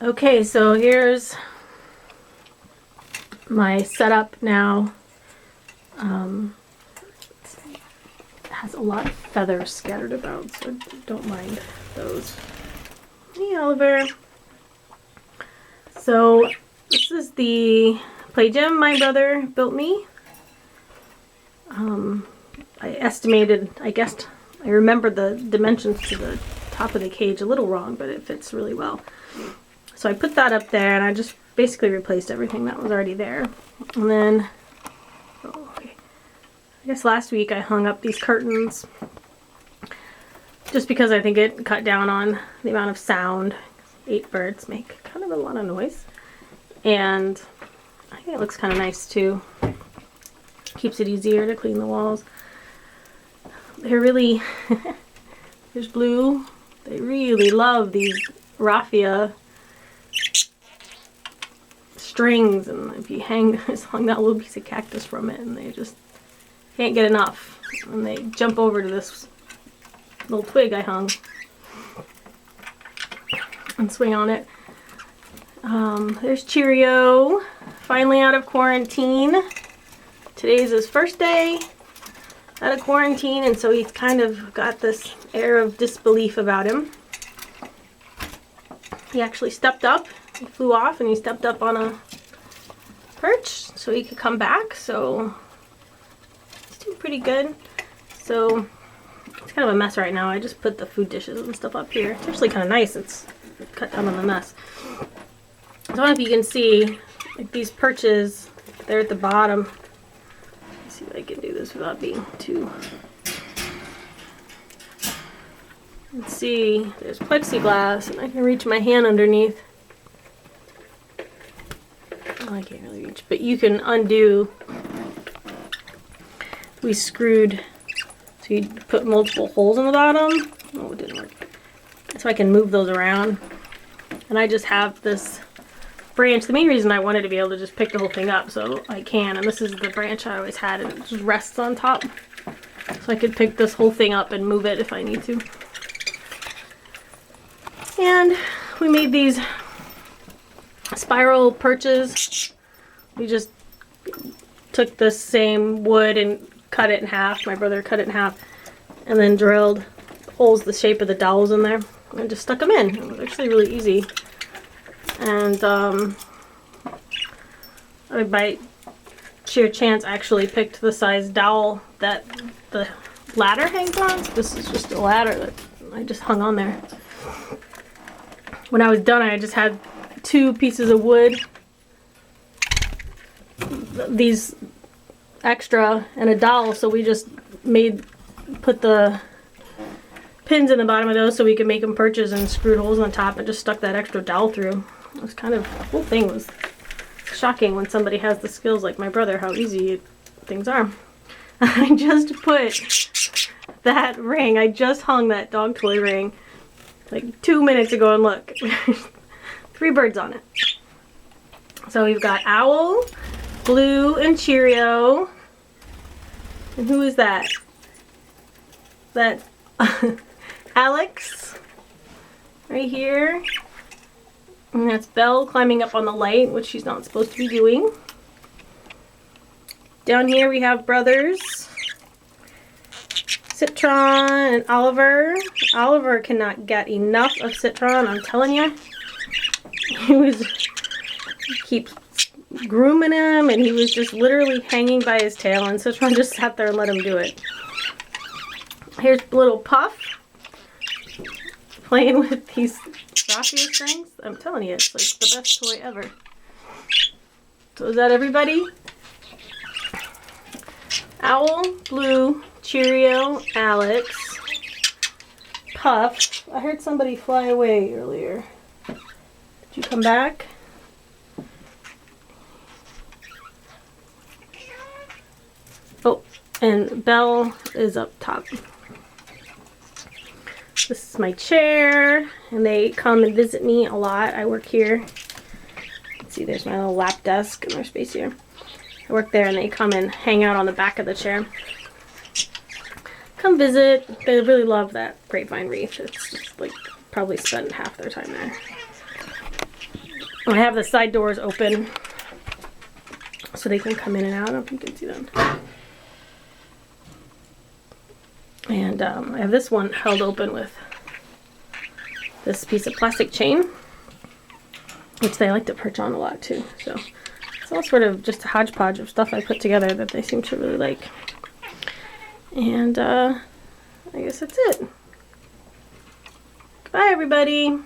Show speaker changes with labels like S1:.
S1: Okay, so here's my setup now. It has a lot of feathers scattered about, so don't mind those. Hey, Oliver. So this is the play gym my brother built me. I estimated, I guessed, I remembered the dimensions to the top of the cage a little wrong, but it fits really well. So I put that up there, and I just basically replaced everything that was already there. And then, I guess last week I hung up these curtains just because I think it cut down on the amount of sound. 8 birds make kind of a lot of noise. And I think it looks kind of nice too. Keeps it easier to clean the walls. They're really, there's Blue. They really love these raffia strings, and if you just hung that little piece of cactus from it, and they just can't get enough. And they jump over to this little twig I hung and swing on it. There's Cheerio, finally out of quarantine. Today's his first day out of quarantine, and so he's kind of got this air of disbelief about him. He actually stepped up. He flew off and he stepped up on a perch so he could come back, so he's doing pretty good. So it's kind of a mess right now. I just put the food dishes and stuff up here. It's actually kind of nice. It's cut down on the mess. I don't know if you can see, like, these perches, they're at the bottom. Let's see if I can do this without being too... Let's see, there's plexiglass, and I can reach my hand underneath. Oh, I can't really reach, but you can undo. We screwed, so you put multiple holes in the bottom. Oh, it didn't work. So I can move those around. And I just have this branch. The main reason I wanted to be able to just pick the whole thing up, so I can. And this is the branch I always had, and it just rests on top. So I could pick this whole thing up and move it if I need to. And we made these spiral perches. We just took the same wood and cut it in half. My brother cut it in half and then drilled holes the shape of the dowels in there and just stuck them in. It was actually really easy. And I, by sheer chance, actually picked the size dowel that the ladder hangs on. So this is just a ladder that I just hung on there. When I was done, I just had 2 pieces of wood, these extra, and a dowel, so we just put the pins in the bottom of those so we could make them perches, and screwed holes on top and just stuck that extra dowel through. It was kind of, the whole thing was shocking when somebody has the skills like my brother, how easy things are. I just put that ring, I just hung that dog toy ring like 2 minutes ago, and look, 3 birds on it. So we've got Owl, Blue, and Cheerio. And who is that? That Alex right here. And that's Belle climbing up on the light, which she's not supposed to be doing. Down here we have brothers, Citron and Oliver. Oliver cannot get enough of Citron, I'm telling you. He keeps grooming him, and he was just literally hanging by his tail, and Citron just sat there and let him do it. Here's little Puff playing with these raffia strings. I'm telling you, it's like the best toy ever. So is that everybody? Owl, Blue, Cheerio, Alex, Puff. I heard somebody fly away earlier. Did you come back? Oh, and Belle is up top. This is my chair, and they come and visit me a lot. I work here. Let's see, there's my little lap desk and there's space here. I work there, and they come and hang out on the back of the chair. Come visit. They really love that grapevine wreath. It's just like probably spent half their time there. I have the side doors open so they can come in and out. I don't know if you can see them. And I have this one held open with this piece of plastic chain, which they like to perch on a lot too. So it's all sort of just a hodgepodge of stuff I put together that they seem to really like. And I guess that's it. Bye, everybody.